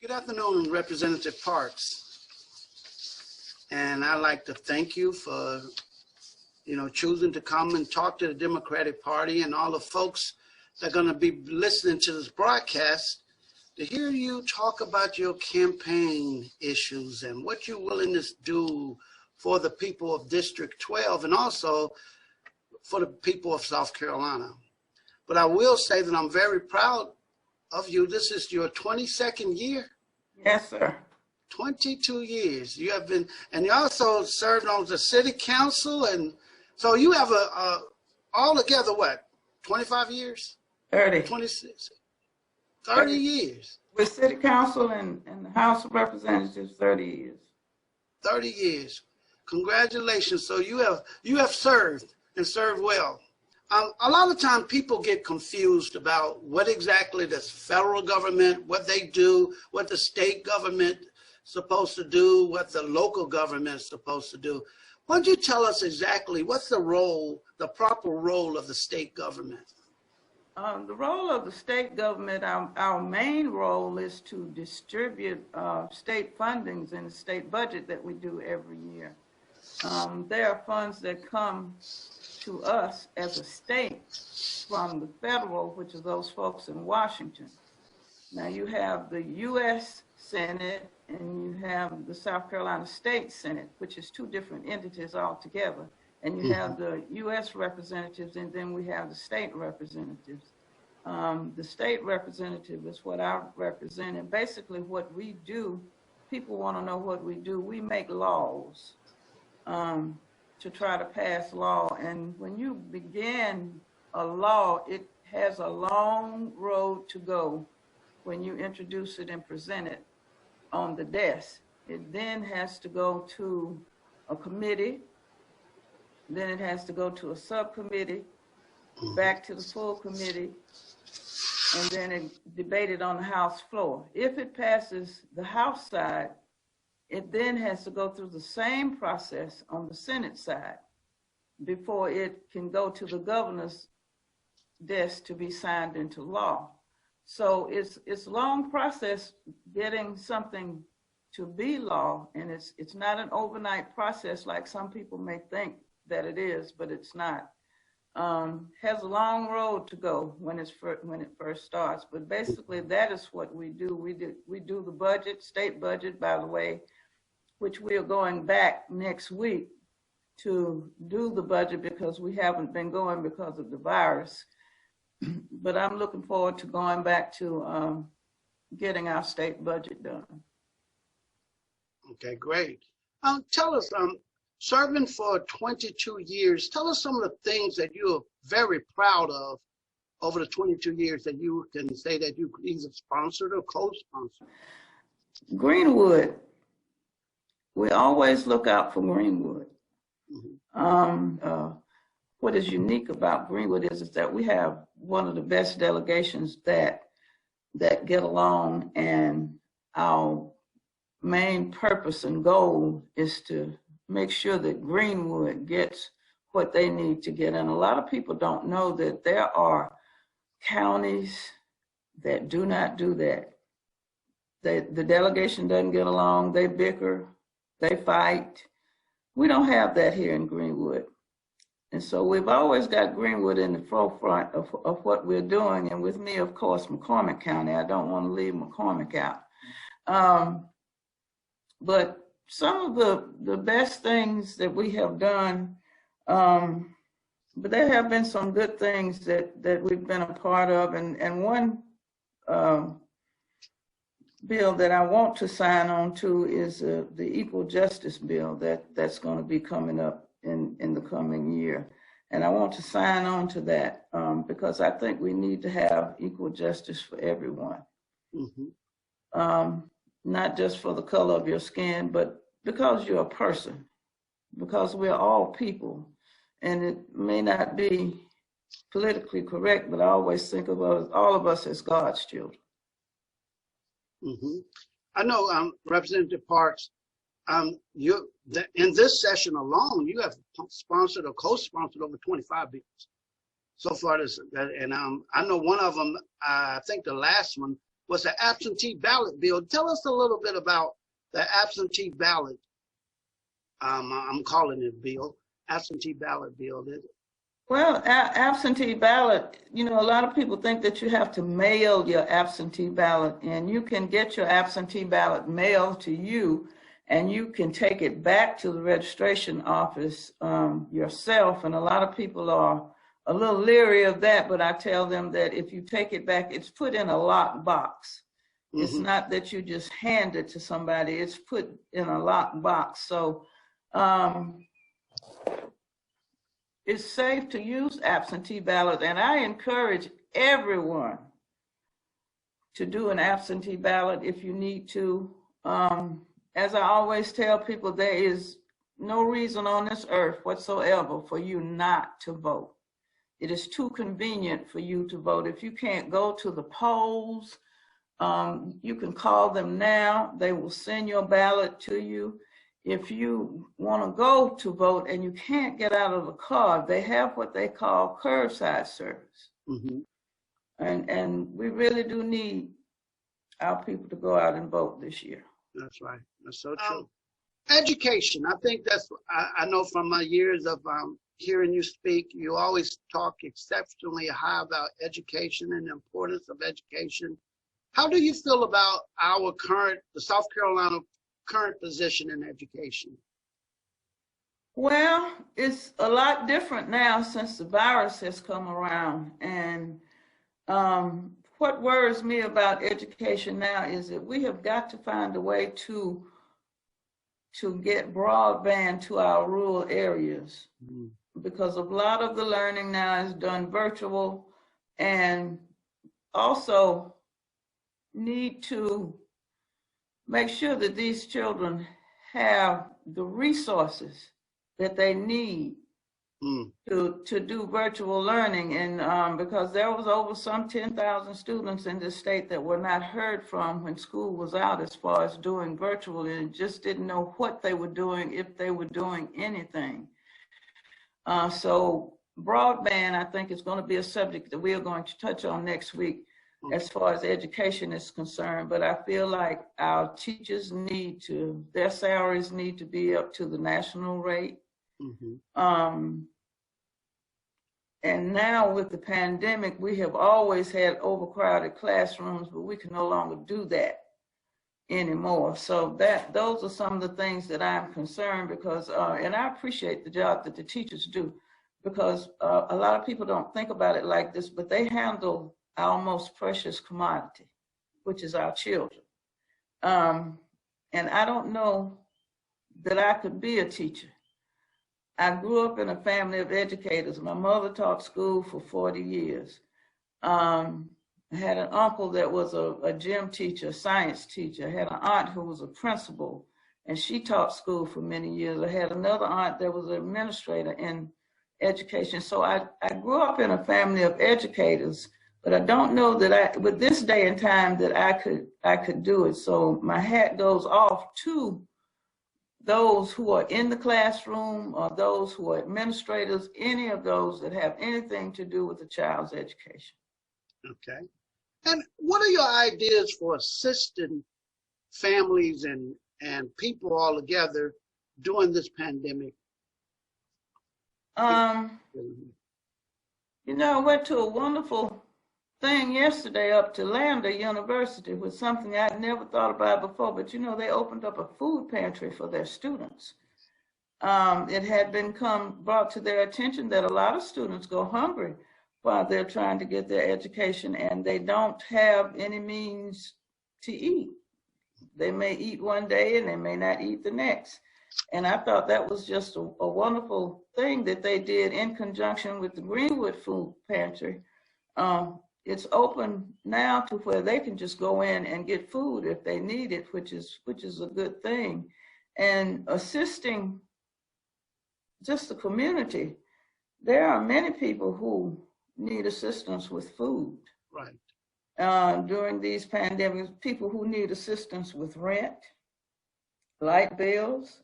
Good afternoon, Representative Parks. And I'd like to thank you for, choosing to come and talk to the Democratic Party and all the folks that are going to be listening to this broadcast to hear you talk about your campaign issues and what you're willing to do for the people of District 12 and also for the people of South Carolina. But I will say that I'm very proud of you. This is your 22nd year. Yes, sir. 22 years. You have been, and you also served on the city council, and so you have altogether what, 25 years? 30. 26. 30 years. With city council and the House of Representatives, 30 years. 30 years. Congratulations. So you have served and served well. A lot of times people get confused about what exactly the federal government, what they do, what the state government is supposed to do, what the local government is supposed to do. Why don't you tell us exactly what's the role, the proper role of the state government? The role of the state government, our main role is to distribute state fundings in the state budget that we do every year. There are funds that come to us as a state from the federal, which is those folks in Washington. Now you have the U.S. Senate and you have the South Carolina State Senate, which is two different entities altogether. And you have the U.S. representatives, and then we have the state representatives. The state representative is what I represent, and basically what we do, people want to know what we do. We make laws to try to pass law, and when you begin a law, it has a long road to go when you introduce it and present it on the desk. It then has to go to a committee, then it has to go to a subcommittee, back to the full committee, and then it debated on the House floor. If it passes the House side, it then has to go through the same process on the Senate side before it can go to the governor's desk to be signed into law. So it's a long process getting something to be law, and it's not an overnight process like some people may think that it is, but it's not. Has a long road to go when it first starts, but basically that is what we do. We do the budget, state budget, by the way, which we are going back next week to do the budget because we haven't been going because of the virus. But I'm looking forward to going back to getting our state budget done. Okay, great. Tell us, serving for 22 years, tell us some of the things that you're very proud of over the 22 years that you can say that you either sponsored or co-sponsored. Greenwood. We always look out for Greenwood. What is unique about Greenwood is that we have one of the best delegations that get along, and our main purpose and goal is to make sure that Greenwood gets what they need to get. And a lot of people don't know that there are counties that do not do that. The delegation doesn't get along, they bicker, they fight. We don't have that here in Greenwood. And so we've always got Greenwood in the forefront of what we're doing. And with me, of course, McCormick County. I don't want to leave McCormick out. But some of the best things that we have done, but there have been some good things that we've been a part of. And one bill that I want to sign on to is the Equal Justice Bill that's going to be coming up in the coming year. And I want to sign on to that because I think we need to have equal justice for everyone. Not just for the color of your skin, but because you're a person, because we're all people. And it may not be politically correct, but I always think of us, all of us as God's children. I know, Representative Parks, in this session alone, you have sponsored or co-sponsored over 25 bills so far. And I know one of them, I think the last one, was the absentee ballot bill. Tell us a little bit about the absentee ballot. I'm calling it bill, absentee ballot bill. Well, absentee ballot, you know, a lot of people think that you have to mail your absentee ballot, and you can get your absentee ballot mailed to you, and you can take it back to the registration office yourself. And a lot of people are a little leery of that, but I tell them that if you take it back, it's put in a locked box. Mm-hmm. It's not that you just hand it to somebody, it's put in a locked box. So it's safe to use absentee ballot, and I encourage everyone to do an absentee ballot if you need to. As I always tell people, there is no reason on this earth whatsoever for you not to vote. It is too convenient for you to vote. If you can't go to the polls, you can call them now. They will send your ballot to you. If you want to go to vote and you can't get out of the car, they have what they call curbside service. Mm-hmm. And we really do need our people to go out and vote this year. That's right. That's so true. Education. I think that's, I know from my years of hearing you speak, you always talk exceptionally high about education and the importance of education. How do you feel about the South Carolina current position in education? Well, it's a lot different now since the virus has come around. And what worries me about education now is that we have got to find a way to get broadband to our rural areas, because a lot of the learning now is done virtual, and also need to make sure that these children have the resources that they need to do virtual learning. And because there was over some 10,000 students in this state that were not heard from when school was out as far as doing virtual, and just didn't know what they were doing, if they were doing anything. So broadband, I think, is going to be a subject that we are going to touch on next week as far as education is concerned. But I feel like our teachers their salaries need to be up to the national rate. Mm-hmm. And now with the pandemic, we have always had overcrowded classrooms, but we can no longer do that anymore. So those are some of the things that I'm concerned because, and I appreciate the job that the teachers do, because a lot of people don't think about it like this, but they handle our most precious commodity, which is our children. And I don't know that I could be a teacher. I grew up in a family of educators. My mother taught school for 40 years. I had an uncle that was a gym teacher, a science teacher. I had an aunt who was a principal, and she taught school for many years. I had another aunt that was an administrator in education. So I grew up in a family of educators, but I don't know that with this day and time, that I could do it. So my hat goes off to those who are in the classroom or those who are administrators, any of those that have anything to do with the child's education. Okay. And what are your ideas for assisting families and people all together during this pandemic? You know, I went to a wonderful thing yesterday up to Lander University with something I'd never thought about before, but you know, they opened up a food pantry for their students. It had been brought to their attention that a lot of students go hungry while they're trying to get their education, and they don't have any means to eat. They may eat one day and they may not eat the next. And I thought that was just a wonderful thing that they did in conjunction with the Greenwood Food Pantry. It's open now to where they can just go in and get food if they need it, which is a good thing. And assisting just the community, there are many people who need assistance with food. Right. During these pandemics, people who need assistance with rent, light bills.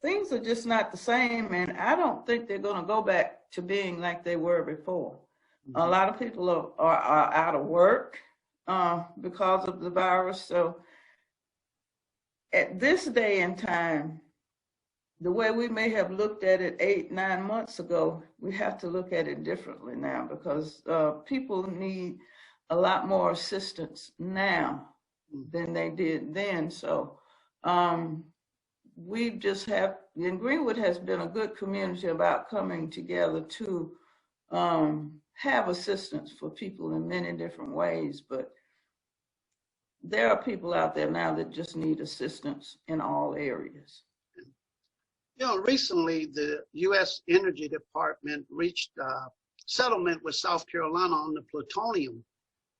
Things are just not the same, and I don't think they're going to go back to being like they were before. A lot of people are out of work. because of the virus. So at this day and time, the way we may have looked at it 8-9 months ago, we have to look at it differently now, because people need a lot more assistance now than they did then. So we just have, and Greenwood has been a good community about coming together to have assistance for people in many different ways. But there are people out there now that just need assistance in all areas. You know, recently the U.S. Energy Department reached a settlement with South Carolina on the plutonium,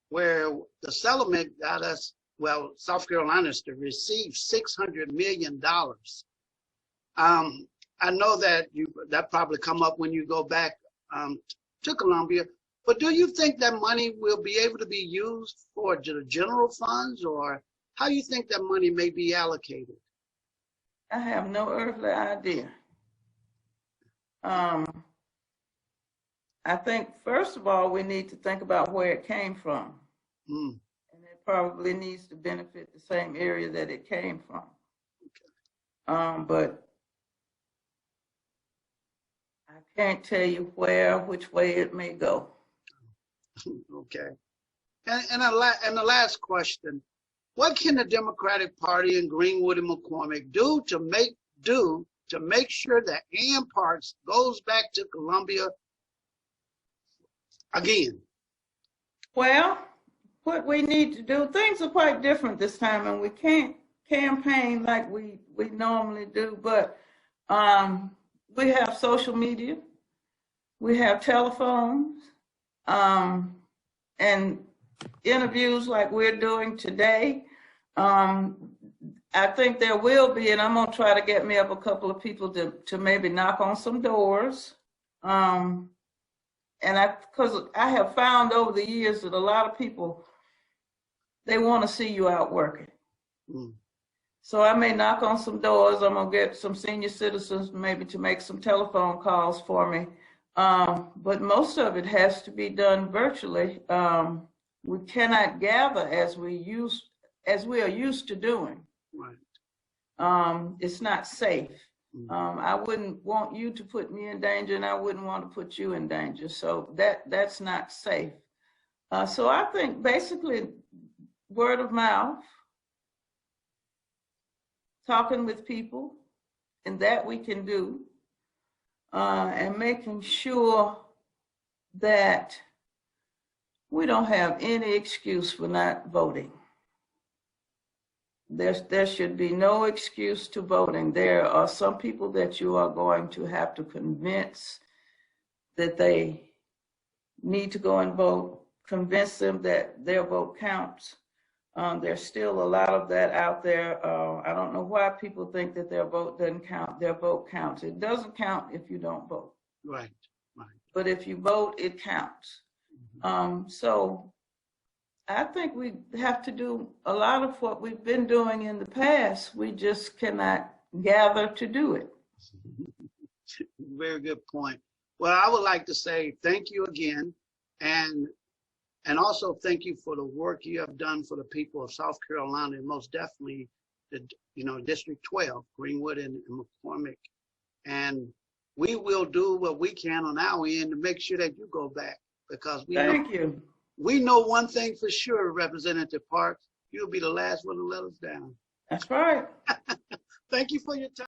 where the settlement got us, well, South Carolina's to receive $600 million. I know that that probably come up when you go back to Columbia, but do you think that money will be able to be used for the general funds, or how you think that money may be allocated? I have no earthly idea. I think, first of all, we need to think about where it came from. And it probably needs to benefit the same area that it came from. Okay. But I can't tell you which way it may go. Okay. And the last question. What can the Democratic Party in Greenwood and McCormick do to make sure that Ann Parks goes back to Columbia again? Well, What we need to do, things are quite different this time, and we can't campaign like we normally do, but we have social media, we have telephones, and interviews like we're doing today. I think there will be, and I'm gonna try to get me up a couple of people to maybe knock on some doors. And because I have found over the years that a lot of people, they want to see you out working. So I may knock on some doors. I'm gonna get some senior citizens maybe to make some telephone calls for me. But most of it has to be done virtually. We cannot gather as we are used to doing. Right. It's not safe. I wouldn't want you to put me in danger, and I wouldn't want to put you in danger. So that's not safe. So I think basically word of mouth, talking with people, and that we can do, and making sure that we don't have any excuse for not voting. There should be no excuse to voting. There are some people that you are going to have to convince that they need to go and vote, convince them that their vote counts. There's still a lot of that out there. I don't know why people think that their vote doesn't count. Their vote counts. It doesn't count if you don't vote. Right. But if you vote, it counts. So I think we have to do a lot of what we've been doing in the past. We just cannot gather to do it. Very good point. Well, I would like to say thank you again, and also thank you for the work you have done for the people of South Carolina, and most definitely the District 12, Greenwood and McCormick. And we will do what we can on our end to make sure that you go back, because we know one thing for sure, Representative Parks, you'll be the last one to let us down. That's right. Thank you for your time.